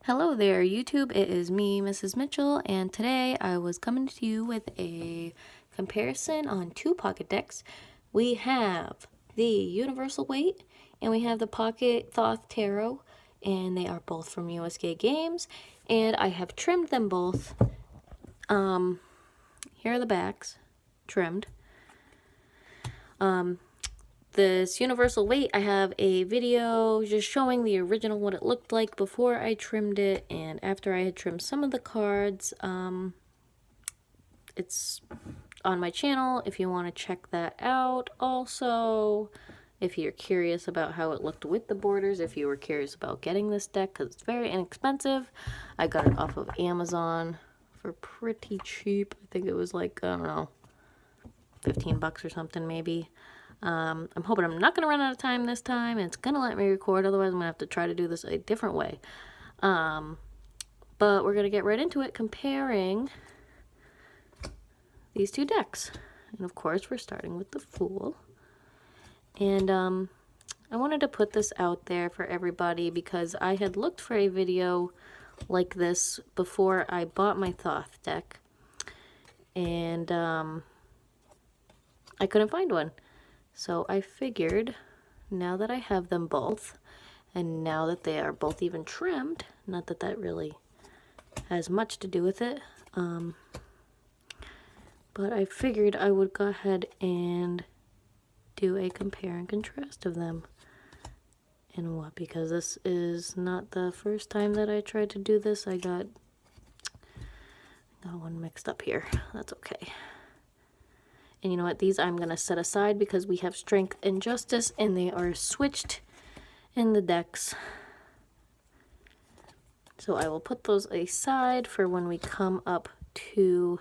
Hello there, YouTube. It is me, Mrs. Mitchell, and today I was coming to you with a comparison on two pocket decks. We have the Universal Waite and we have the Pocket Thoth Tarot, and they are both from USK Games, and I have trimmed them both. Here are the backs, trimmed. This Universal Waite, I have a video just showing the original, what it looked like before I trimmed it and after I had trimmed some of the cards. It's on my channel if you want to check that out. Also, if you're curious about how it looked with the borders, if you were curious about getting this deck, because it's very inexpensive. I got it off of Amazon for pretty cheap. I think it was like, I don't know, 15 bucks or something maybe. I'm hoping I'm not going to run out of time this time, and it's going to let me record, otherwise I'm going to have to try to do this a different way. But we're going to get right into it, comparing these two decks. And of course, we're starting with the Fool. And I wanted to put this out there for everybody because I had looked for a video like this before I bought my Thoth deck. And I couldn't find one. So I figured, now that I have them both, and now that they are both even trimmed, not that that really has much to do with it, but I figured I would go ahead and do a compare and contrast of them. And what, because this is not the first time that I tried to do this, I got one mixed up here. That's okay. And you know what, these I'm going to set aside because we have Strength and Justice, and they are switched in the decks. So I will put those aside for when we come up to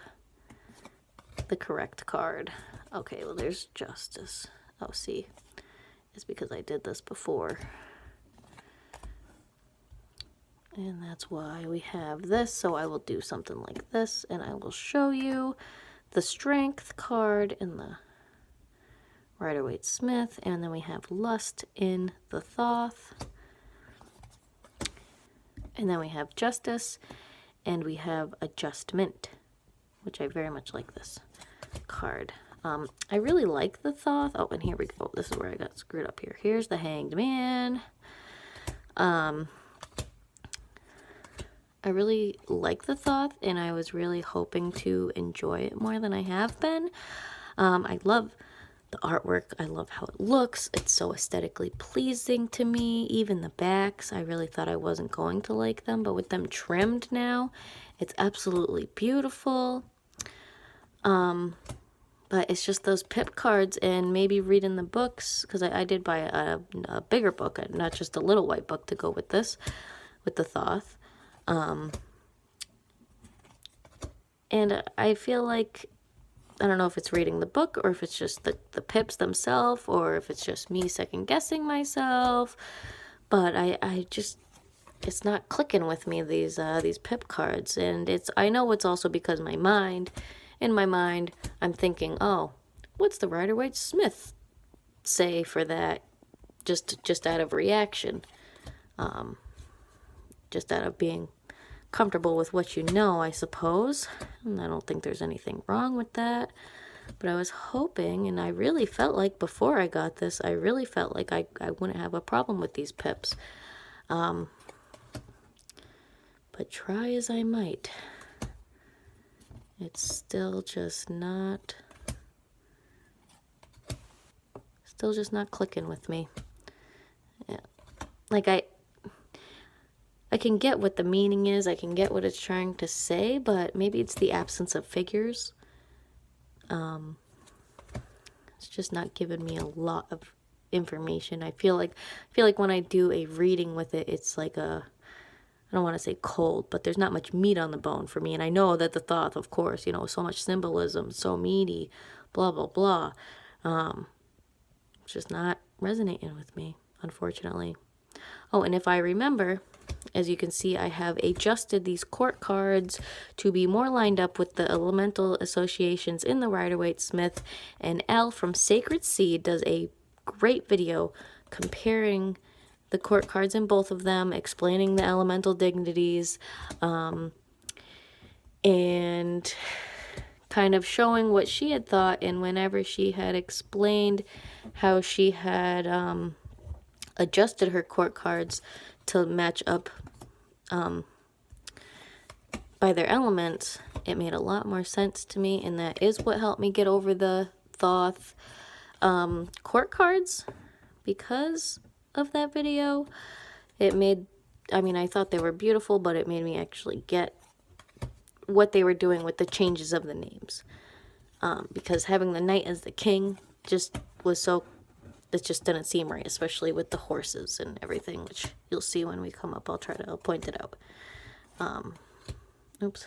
the correct card. Okay, well there's Justice. Oh, see, it's because I did this before. And that's why we have this. So I will do something like this, and I will show you the Strength card in the Rider-Waite Smith, and then we have Lust in the Thoth, and then we have Justice, and we have Adjustment, which I very much like this card. I really like the Thoth. Oh, and here we go. This is where I got screwed up here. Here's the Hanged Man. I really like the Thoth, and I was really hoping to enjoy it more than I have been. I love the artwork. I love how it looks. It's so aesthetically pleasing to me. Even the backs, I really thought I wasn't going to like them, but with them trimmed now, it's absolutely beautiful. But it's just those pip cards, and maybe reading the books, because I did buy a bigger book, not just a little white book to go with this, with the Thoth. And I feel like, I don't know if it's reading the book or if it's just the pips themselves, or if it's just me second guessing myself, but I just, it's not clicking with me, these pip cards. And I know it's also because in my mind, I'm thinking, oh, what's the Rider-Waite Smith say for that? Just out of reaction, just out of being comfortable with what you know, I suppose. And I don't think there's anything wrong with that. But I was hoping, and I really felt like before I got this, I really felt like I wouldn't have a problem with these pips. But try as I might, it's still just not clicking with me. Yeah. Like I can get what the meaning is, I can get what it's trying to say, but maybe it's the absence of figures. It's just not giving me a lot of information. I feel like when I do a reading with it, it's like I don't want to say cold, but there's not much meat on the bone for me. And I know that the Thoth, of course, you know, so much symbolism, so meaty, blah, blah, blah. It's just not resonating with me, unfortunately. Oh, and if I remember, as you can see, I have adjusted these court cards to be more lined up with the elemental associations in the Rider-Waite Smith, and Elle from Sacred Seed does a great video comparing the court cards in both of them, explaining the elemental dignities, and kind of showing what she had thought, and whenever she had explained how she had adjusted her court cards to match up by their elements, it made a lot more sense to me, and that is what helped me get over the Thoth court cards. Because of that video, it made, I mean, I thought they were beautiful, but it made me actually get what they were doing with the changes of the names. Because having the knight as the king just was so, it just didn't seem right, especially with the horses and everything, which you'll see when we come up. I'll point it out. Oops.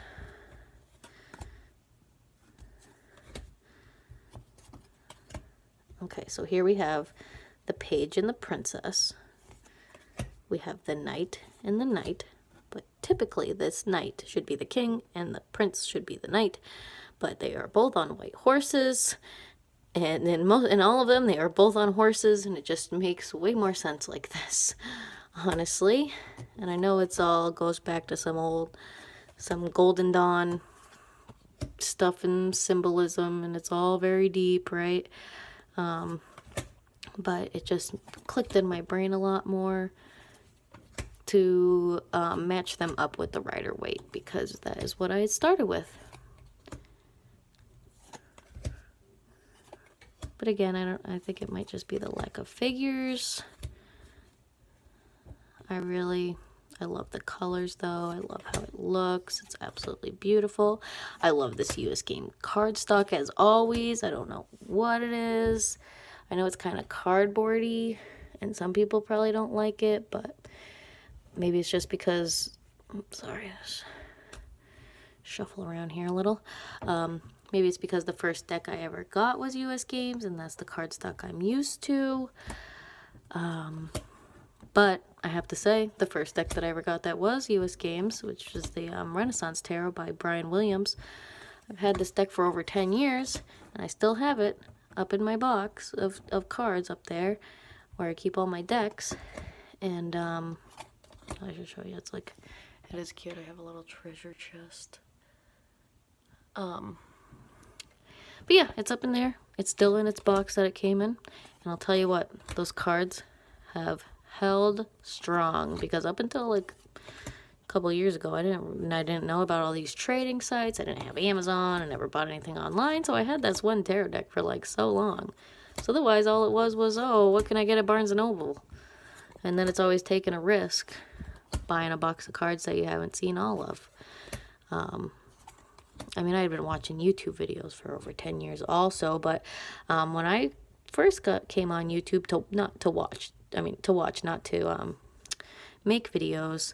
Okay, so here we have the page and the princess. We have the knight and the knight, but typically this knight should be the king and the prince should be the knight, but they are both on white horses, and in all of them they are both on horses, and it just makes way more sense like this, honestly. And I know it's all goes back to some Golden Dawn stuff and symbolism, and it's all very deep, right? But it just clicked in my brain a lot more to match them up with the Rider Waite, because that is what I had started with. But again, I think it might just be the lack of figures. I love the colors though. I love how it looks. It's absolutely beautiful. I love this US game cardstock as always. I don't know what it is. I know it's kind of cardboardy and some people probably don't like it, but maybe it's just because, sorry, let's shuffle around here a little. Maybe it's because the first deck I ever got was US Games, and that's the cardstock I'm used to. But I have to say, the first deck that I ever got that was US Games, which is the Renaissance Tarot by Brian Williams. I've had this deck for over 10 years, and I still have it up in my box of cards up there, where I keep all my decks. And I should show you, it's like, it is cute. I have a little treasure chest. But yeah, it's up in there. It's still in its box that it came in. And I'll tell you what, those cards have held strong, because up until like a couple of years ago, I didn't know about all these trading sites. I didn't have Amazon. I never bought anything online. So I had this one tarot deck for like so long. So otherwise, all it was, oh, what can I get at Barnes & Noble? And then it's always taken a risk buying a box of cards that you haven't seen all of. I mean, I had been watching YouTube videos for over 10 years also, but when I first came on YouTube to watch, not to make videos,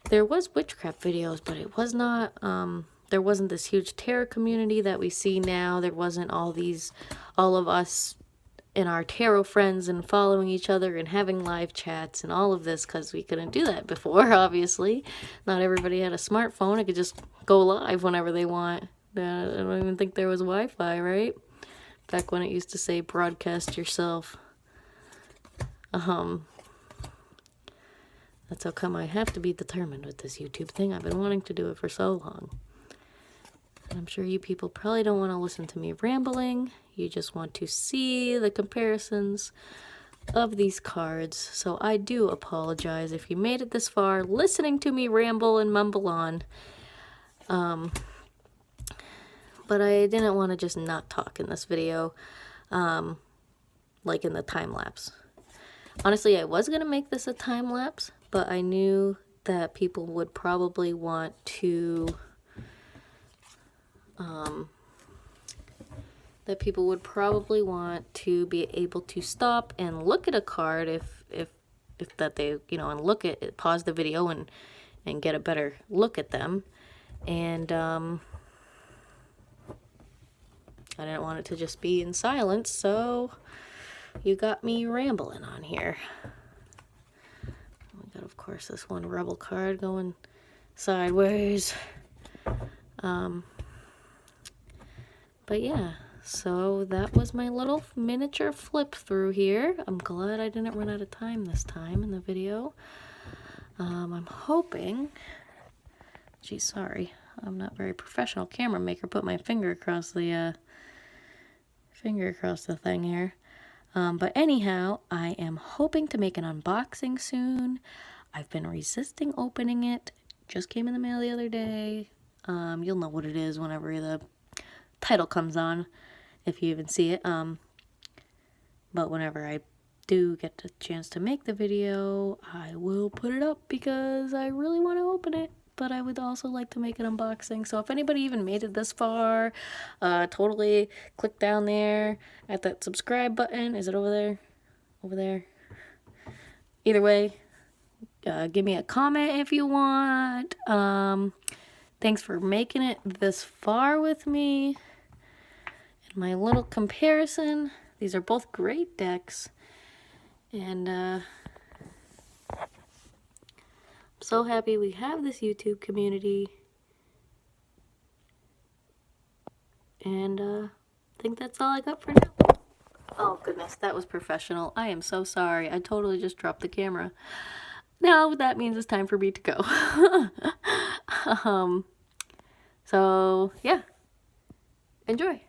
there was witchcraft videos, but it was not, there wasn't this huge tarot community that we see now. There wasn't all of us and our tarot friends and following each other and having live chats and all of this, because we couldn't do that before, obviously. Not everybody had a smartphone. It could just go live whenever they want. I don't even think there was Wi-Fi, right? Back when it used to say broadcast yourself. That's how come I have to be determined with this YouTube thing. I've been wanting to do it for so long. And I'm sure you people probably don't want to listen to me rambling. You just want to see the comparisons of these cards. So I do apologize if you made it this far listening to me ramble and mumble on. But I didn't want to just not talk in this video, like in the time lapse. Honestly, I was going to make this a time lapse, but I knew that people would probably want to be able to stop and look at a card if that they, and look at it, pause the video and get a better look at them. And I didn't want it to just be in silence, so you got me rambling on here. We got, of course, this one rebel card going sideways. But yeah, So that was my little miniature flip through here. I'm glad I didn't run out of time this time in the video. I'm hoping, geez, sorry, I'm not very professional camera maker. Put my finger across the thing here. But anyhow, I am hoping to make an unboxing soon. I've been resisting opening it. Just came in the mail the other day. You'll know what it is whenever the title comes on, if you even see it. But whenever I do get the chance to make the video, I will put it up because I really want to open it. But I would also like to make an unboxing. So if anybody even made it this far, totally click down there at that subscribe button. Is it over there? Over there? Either way, give me a comment if you want. Thanks for making it this far with me. And my little comparison. These are both great decks. And I'm so happy we have this YouTube community. And I think that's all I got for now. Oh goodness, that was professional. I am so sorry. I totally just dropped the camera. Now that means it's time for me to go. So yeah, enjoy.